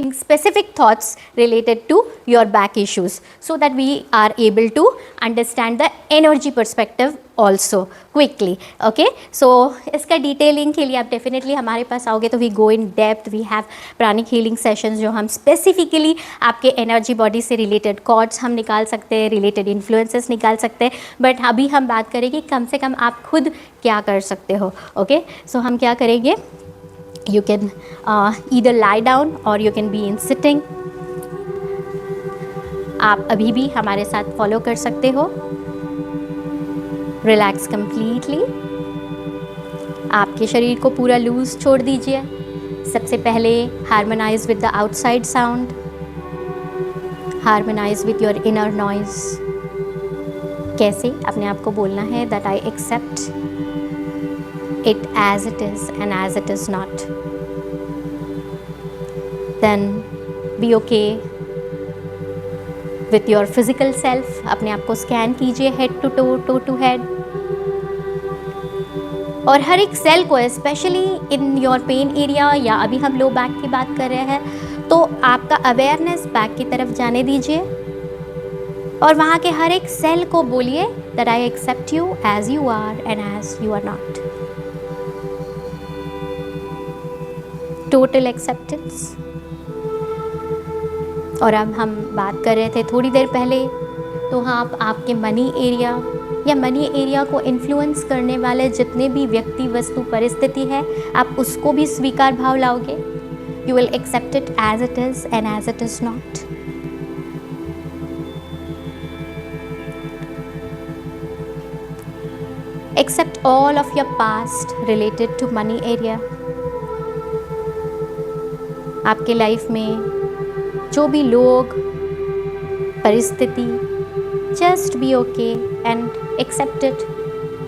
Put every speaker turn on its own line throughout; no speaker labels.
specific thoughts related to your back issues so that we are able to understand the energy perspective also quickly. Okay, so इसका detailing के लिए आप definitely हमारे पास आओगे तो we go in depth. We have pranic healing sessions जो हम स्पेसिफिकली आपके एनर्जी बॉडी से रिलेटेड कॉर्ड्स हम निकाल सकते हैं, रिलेटेड इन्फ्लुएंसेस निकाल सकते हैं. बट अभी हम बात करेंगे कम से कम आप खुद क्या कर सकते हो. ओके, सो हम क्या करेंगे, you can either lie down or you can be in sitting. आप अभी भी हमारे साथ फॉलो कर सकते हो. Relax completely. आपके शरीर को पूरा लूज छोड़ दीजिए. सबसे पहले harmonize with the outside sound, harmonize with your inner noise. कैसे? अपने आप को बोलना है that I accept it as it is and as it is not. Then be okay with your physical self. अपने आप को स्कैन कीजिए head to toe, toe to head. और हर एक सेल को specially in your pain area, या अभी हम लो बैक की बात कर रहे हैं तो आपका अवेयरनेस बैक की तरफ जाने दीजिए और वहाँ के हर एक सेल को बोलिए that I accept you as you are and as you are not. Total acceptance. और अब हम बात कर रहे थे थोड़ी देर पहले, तो हाँ आपके मनी एरिया या मनी एरिया को इन्फ्लुएंस करने वाले जितने भी व्यक्ति, वस्तु, परिस्थिति है, आप उसको भी स्वीकार भाव लाओगे. You will accept it as it is and as it is not. Accept all of your past related to money area. आपके लाइफ में जो भी लोग, परिस्थिति, just be okay and accept it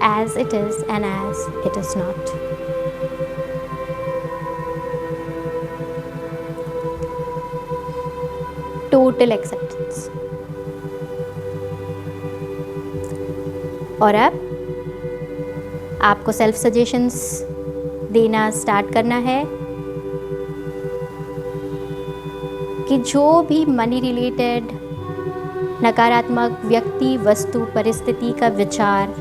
as it is and as it is not. Total acceptance. और अब आपको self suggestions देना स्टार्ट करना है कि जो भी मनी रिलेटेड नकारात्मक व्यक्ति, वस्तु, परिस्थिति का विचार,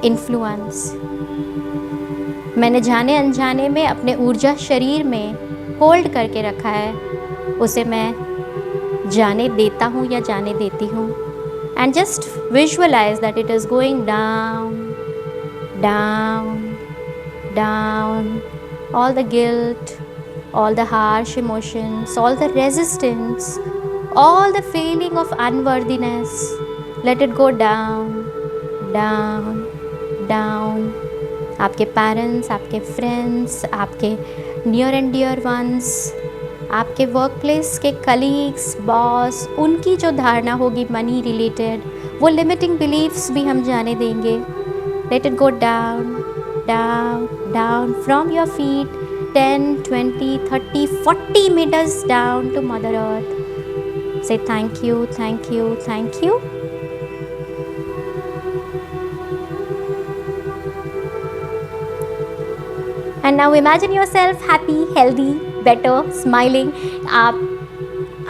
इन्फ्लुएंस मैंने जाने अनजाने में अपने ऊर्जा शरीर में होल्ड करके रखा है, उसे मैं जाने देता हूँ या जाने देती हूँ. And just visualize that it is going down down down. All the guilt, all the harsh emotions, all the resistance, all the feeling of unworthiness, let it go down, down, down. आपके parents, आपके friends, आपके near and dear ones, आपके work place के colleagues, boss, उनकी जो धारणा होगी money related, वो लिमिटिंग बिलीफ्स भी हम जाने देंगे. Let it go down, down, down from your feet 10, 20, 30, 40 meters down to Mother Earth. Say thank you, thank you, thank you. And now imagine yourself happy, healthy, better, smiling. आप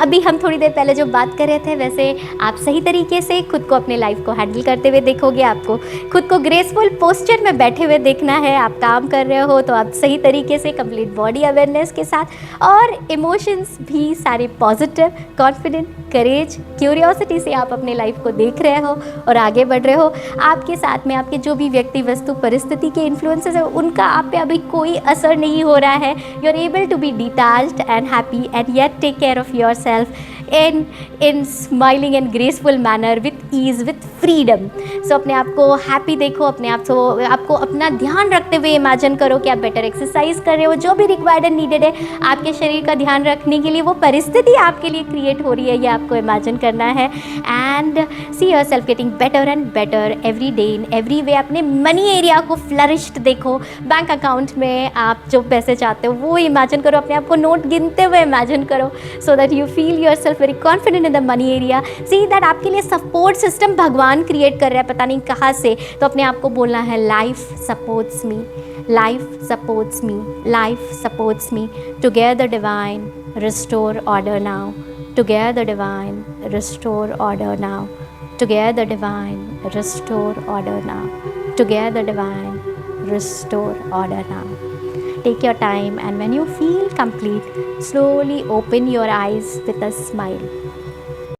अभी हम थोड़ी देर पहले जो बात कर रहे थे वैसे आप सही तरीके से खुद को अपने लाइफ को हैंडल करते हुए देखोगे. आपको खुद को ग्रेसफुल पोस्चर में बैठे हुए देखना है. आप काम कर रहे हो तो आप सही तरीके से कंप्लीट बॉडी अवेयरनेस के साथ, और इमोशंस भी सारे पॉजिटिव, कॉन्फिडेंट, करेज, क्यूरियोसिटी से आप अपने लाइफ को देख रहे हो और आगे बढ़ रहे हो. आपके साथ में आपके जो भी व्यक्ति, वस्तु, परिस्थिति के इन्फ्लुएंसेस है उनका आप पे अभी कोई असर नहीं हो रहा है. You are able to be detached and happy and yet take care of your in smiling and graceful manner with ease, with freedom. So अपने आप को हैप्पी देखो, अपने आप को आपको अपना ध्यान रखते हुए इमेजिन करो कि आप बेटर एक्सरसाइज कर रहे हो. जो भी रिक्वायर्ड एंड नीडेड है आपके शरीर का ध्यान रखने के लिए, वो परिस्थिति आपके लिए क्रिएट हो रही है, ये आपको इमेजिन करना है. And see yourself getting better and better every day in every way. अपने मनी एरिया को फ्लरिश्ड देखो. बैंक अकाउंट में आप जो पैसे चाहते हो वो इमेजिन करो. अपने आप को नोट गिनते हुए इमेजिन करो so that you feel yourself very confident in the money area. See that आपके लिए सपोर्ट सिस्टम भगवान क्रिएट कर रहा है, पता नहीं कहाँ से. तो अपने आप को बोलना है life supports me, life supports me, life supports me. Together divine restore order now. Together divine, restore order now. Together divine, restore order now. Together divine, restore order now. Take your time, and when you feel complete, slowly open your eyes with a smile.